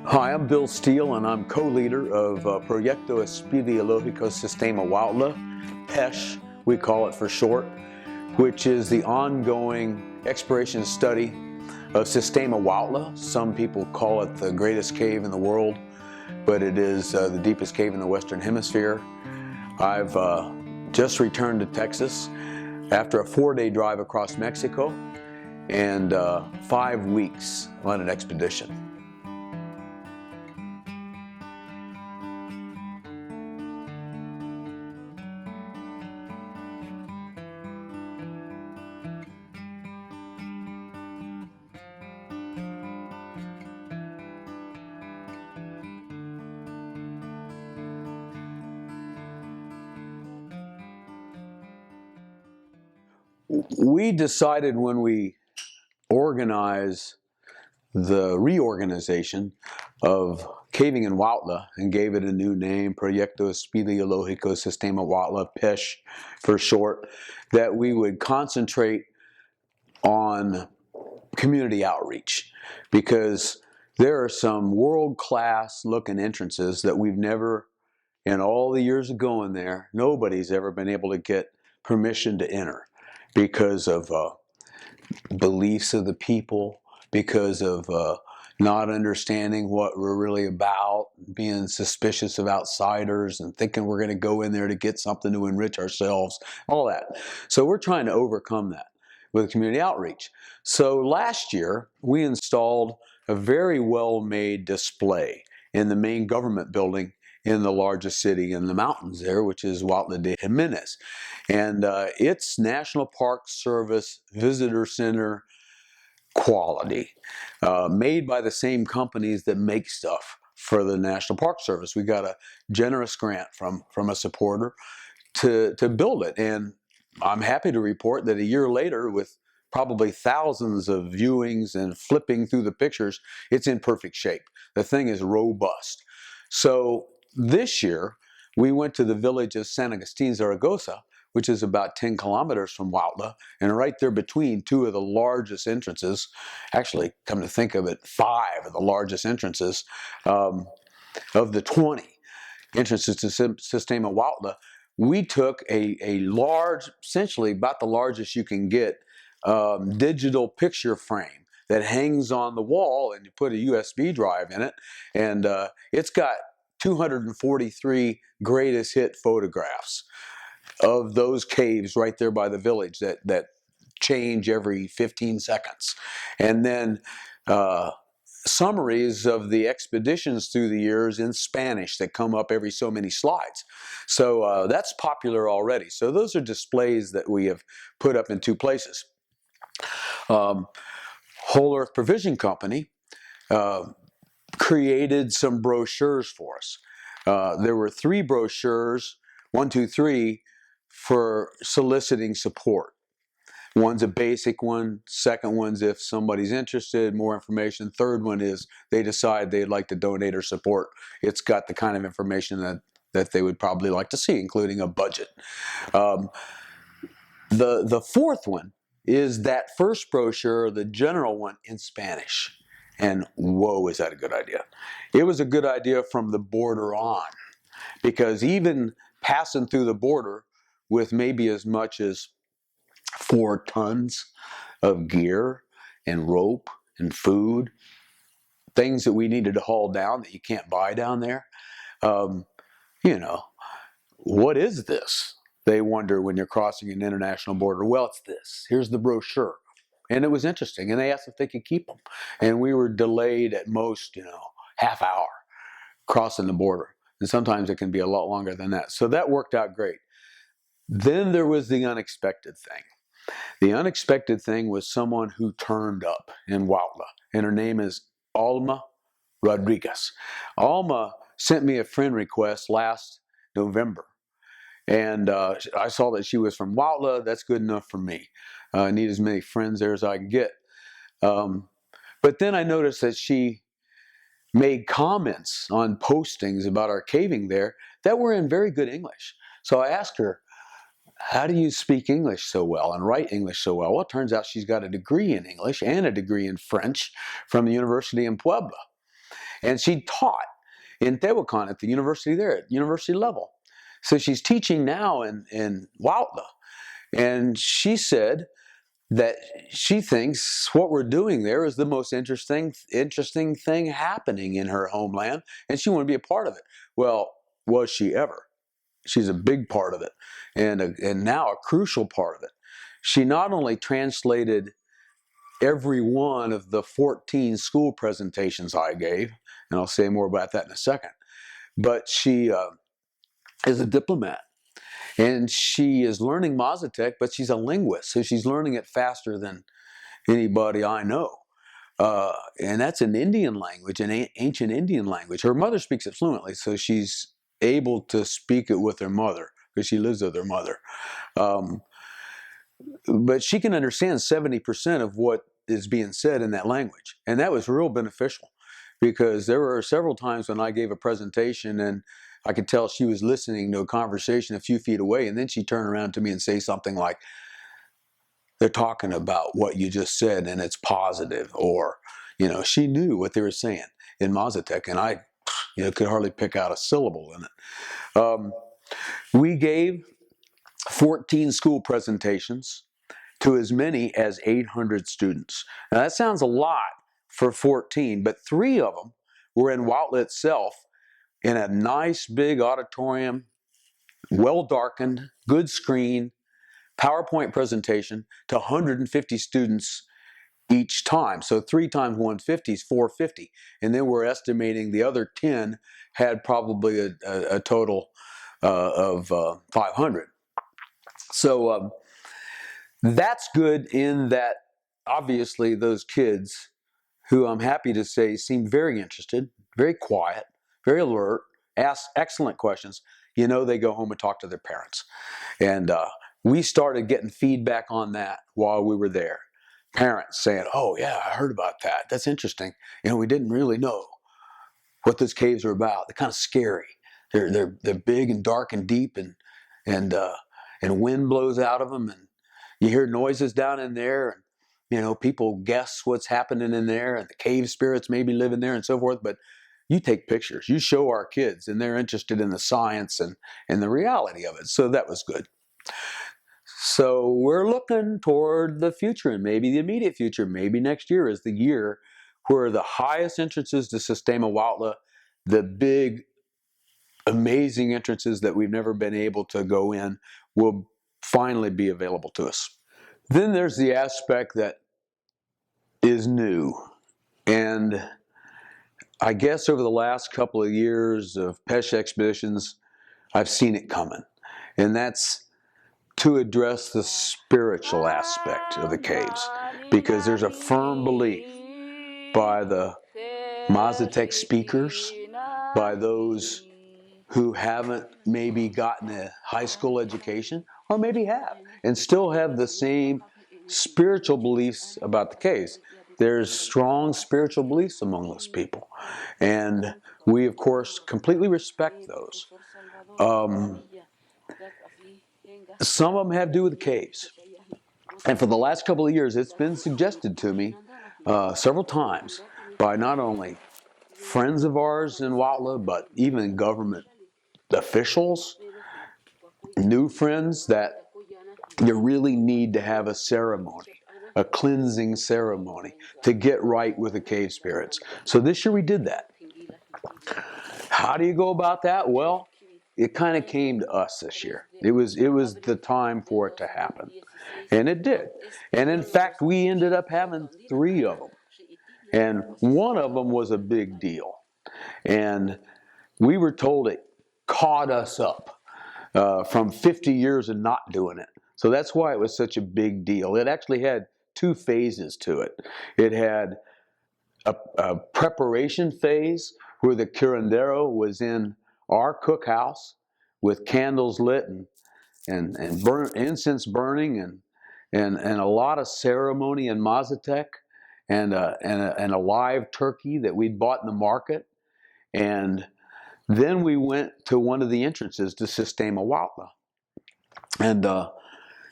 Hi, I'm Bill Steele, and I'm co-leader of Proyecto Espeleologico Sistema Huautla, PESH, we call it for short, which is the ongoing exploration study of Sistema Huautla. Some people call it the greatest cave in the world, but it is the deepest cave in the Western Hemisphere. I've just returned to Texas after a 4-day drive across Mexico and 5 weeks on an expedition. We decided when we organized the reorganization of caving in Huautla and gave it a new name, Proyecto Espeleologico Sistema Huautla, PESH for short, that we would concentrate on community outreach, because there are some world-class looking entrances that we've never, in all the years of going there, nobody's ever been able to get permission to enter because of beliefs of the people, because of not understanding what we're really about, being suspicious of outsiders and thinking we're going to go in there to get something to enrich ourselves, all that. So we're trying to overcome that with community outreach. So last year we installed a very well-made display in the main government building in the largest city in the mountains there, which is Huautla de Jimenez. And it's National Park Service Visitor Center quality, made by the same companies that make stuff for the National Park Service. We got a generous grant from a supporter to build it. And I'm happy to report that a year later, with probably thousands of viewings and flipping through the pictures, it's in perfect shape. The thing is robust. So this year, we went to the village of San Agustin, Zaragoza, which is about 10 kilometers from Huautla, and right there between two of the largest entrances, actually, come to think of it, 5 of the largest entrances of the 20 entrances to Sistema Huautla. We took a large, essentially about the largest you can get, digital picture frame that hangs on the wall, and you put a USB drive in it, and it's got 243 greatest hit photographs of those caves right there by the village that change every 15 seconds. And then summaries of the expeditions through the years in Spanish that come up every so many slides. So that's popular already. So those are displays that we have put up in 2 places. Whole Earth Provision Company created some brochures for us. There were 3 brochures, 1, 2, 3, for soliciting support. One's a basic one, second one's if somebody's interested, more information. Third one is they decide they'd like to donate or support. It's got the kind of information that they would probably like to see, including a budget. The fourth one is that first brochure, the general one, in Spanish. And whoa, is that a good idea. It was a good idea from the border on, because even passing through the border with maybe as much as 4 tons of gear and rope and food, things that we needed to haul down that you can't buy down there. You know, what is this? They wonder when you're crossing an international border. Well, it's this. Here's the brochure. And it was interesting. And they asked if they could keep them. And we were delayed at most, half hour crossing the border. And sometimes it can be a lot longer than that. So that worked out great. Then there was the unexpected thing. The unexpected thing was someone who turned up in Huautla, and her name is Alma Rodriguez. Alma sent me a friend request last November, and I saw that she was from Huautla. That's good enough for me. I need as many friends there as I can get. But then I noticed that she made comments on postings about our caving there that were in very good English. So I asked her, how do you speak English so well and write English so well? Well, it turns out she's got a degree in English and a degree in French from the university in Puebla. And she taught in Tehuacan at the university there, at university level. So she's teaching now in Huautla. And she said that she thinks what we're doing there is the most interesting thing happening in her homeland, and she wanted to be a part of it. Well, was she ever? She's a big part of it, and now a crucial part of it. She not only translated every one of the 14 school presentations I gave, and I'll say more about that in a second, but she is a diplomat. And she is learning Mazatec, but she's a linguist, so she's learning it faster than anybody I know. And that's an Indian language, an ancient Indian language. Her mother speaks it fluently, so she's able to speak it with her mother because she lives with her mother. But she can understand 70% of what is being said in that language. And that was real beneficial because there were several times when I gave a presentation and I could tell she was listening to a conversation a few feet away, and then she'd turn around to me and say something like, they're talking about what you just said and it's positive, or, she knew what they were saying in Mazatec, and I, could hardly pick out a syllable in it. We gave 14 school presentations to as many as 800 students. Now that sounds a lot for 14, but 3 of them were in Huautla itself in a nice big auditorium, well darkened, good screen, PowerPoint presentation to 150 students each time. So 3 times 150 is 450. And then we're estimating the other 10 had probably a total of 500. So that's good in that obviously those kids, who I'm happy to say seem very interested, very quiet, very alert, ask excellent questions, they go home and talk to their parents. And we started getting feedback on that while we were there. Parents saying, oh yeah, I heard about that. That's interesting. We didn't really know what those caves are about. They're kind of scary. They're big and dark and deep, and wind blows out of them, and you hear noises down in there, and people guess what's happening in there, and the cave spirits maybe live in there and so forth. But you take pictures, you show our kids, and they're interested in the science and the reality of it. So that was good. So we're looking toward the future, and maybe the immediate future, maybe next year is the year where the highest entrances to Sistema Huautla, the big, amazing entrances that we've never been able to go in, will finally be available to us. Then there's the aspect that is new. And I guess over the last couple of years of PESH expeditions, I've seen it coming. And that's to address the spiritual aspect of the caves. Because there's a firm belief by the Mazatec speakers, by those who haven't maybe gotten a high school education, or maybe have, and still have the same spiritual beliefs about the caves. There's strong spiritual beliefs among those people. And we, of course, completely respect those. Some of them have to do with the caves. And for the last couple of years, it's been suggested to me several times by not only friends of ours in Huautla, but even government officials, new friends, that you really need to have a ceremony, a cleansing ceremony, to get right with the cave spirits. So this year we did that. How do you go about that? Well, it kind of came to us this year. It was the time for it to happen. And it did. And in fact, we ended up having 3 of them. And one of them was a big deal. And we were told it caught us up from 50 years of not doing it. So that's why it was such a big deal. It actually had 2 phases to it. It had a preparation phase where the curandero was in our cookhouse with candles lit and incense burning and a lot of ceremony in Mazatec and a live turkey that we'd bought in the market. And then we went to one of the entrances to Sistema Huautla. And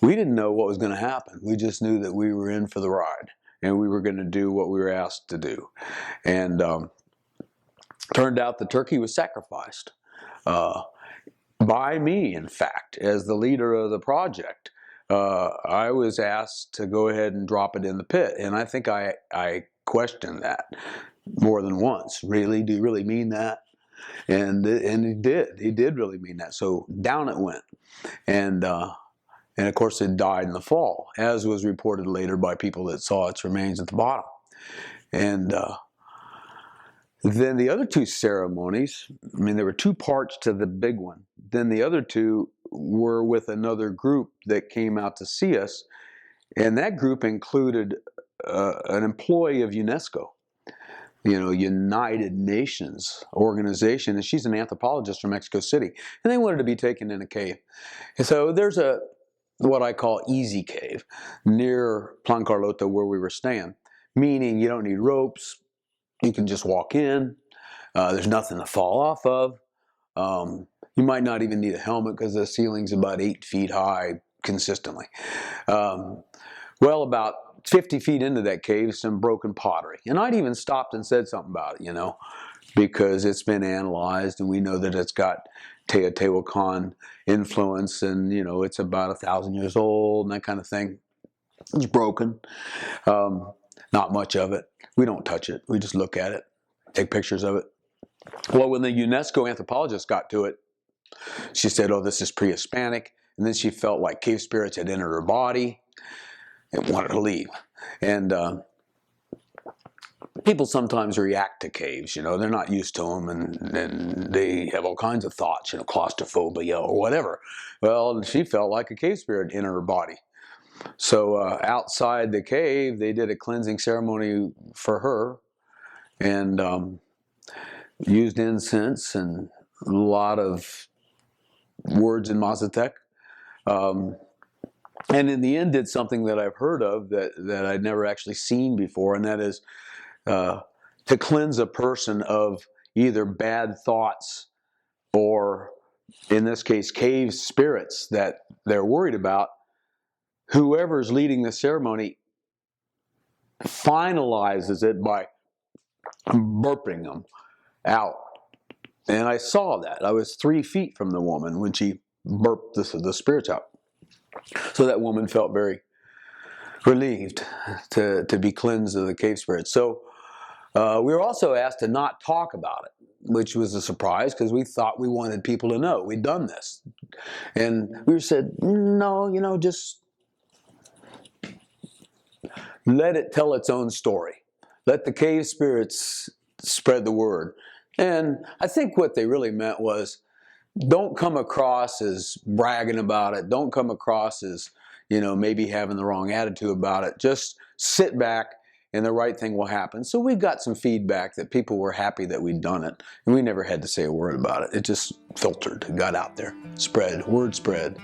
we didn't know what was going to happen. We just knew that we were in for the ride, and we were going to do what we were asked to do. And Turned out the turkey was sacrificed by me, in fact, as the leader of the project. I was asked to go ahead and drop it in the pit, and I think I questioned that more than once. Really? Do you really mean that? And he did. He did really mean that. So down it went, and of course it died in the fall, as was reported later by people that saw its remains at the bottom. And then the other two ceremonies, I mean, there were two parts to the big one. Then the other two were with another group that came out to see us, and that group included an employee of UNESCO, you know, United Nations organization, and she's an anthropologist from Mexico City, and they wanted to be taken in a cave. And so there's what I call easy cave near Plan Carlota where we were staying, meaning you don't need ropes, you can just walk in, there's nothing to fall off of. You might not even need a helmet because the ceiling's about 8 feet high consistently. Well, about 50 feet into that cave, some broken pottery. And I'd even stopped and said something about it, you know, because it's been analyzed and we know that it's got Teotihuacan influence, and, you know, it's about 1,000 years old and that kind of thing. It's broken. Not much of it. We don't touch it. We just look at it, take pictures of it. Well, when the UNESCO anthropologist got to it, she said, oh, this is pre-Hispanic. And then she felt like cave spirits had entered her body and wanted to leave. And people sometimes react to caves, you know, they're not used to them, and they have all kinds of thoughts, you know, claustrophobia or whatever. Well, she felt like a cave spirit entered her body. So outside the cave, they did a cleansing ceremony for her, and used incense and a lot of words in Mazatec. And in the end did something that I've heard of that I'd never actually seen before, and that is to cleanse a person of either bad thoughts or, in this case, cave spirits that they're worried about. Whoever's leading the ceremony finalizes it by burping them out. And I saw that. I was 3 feet from the woman when she burped the spirits out. So that woman felt very relieved to be cleansed of the cave spirits. So we were also asked to not talk about it, which was a surprise because we thought we wanted people to know we'd done this. And we said, no, you know, just let it tell its own story. Let the cave spirits spread the word. And I think what they really meant was, don't come across as bragging about it. Don't come across as, you know, maybe having the wrong attitude about it. Just sit back and the right thing will happen. So we got some feedback that people were happy that we'd done it. And we never had to say a word about it. It just filtered, got out there, spread, word spread.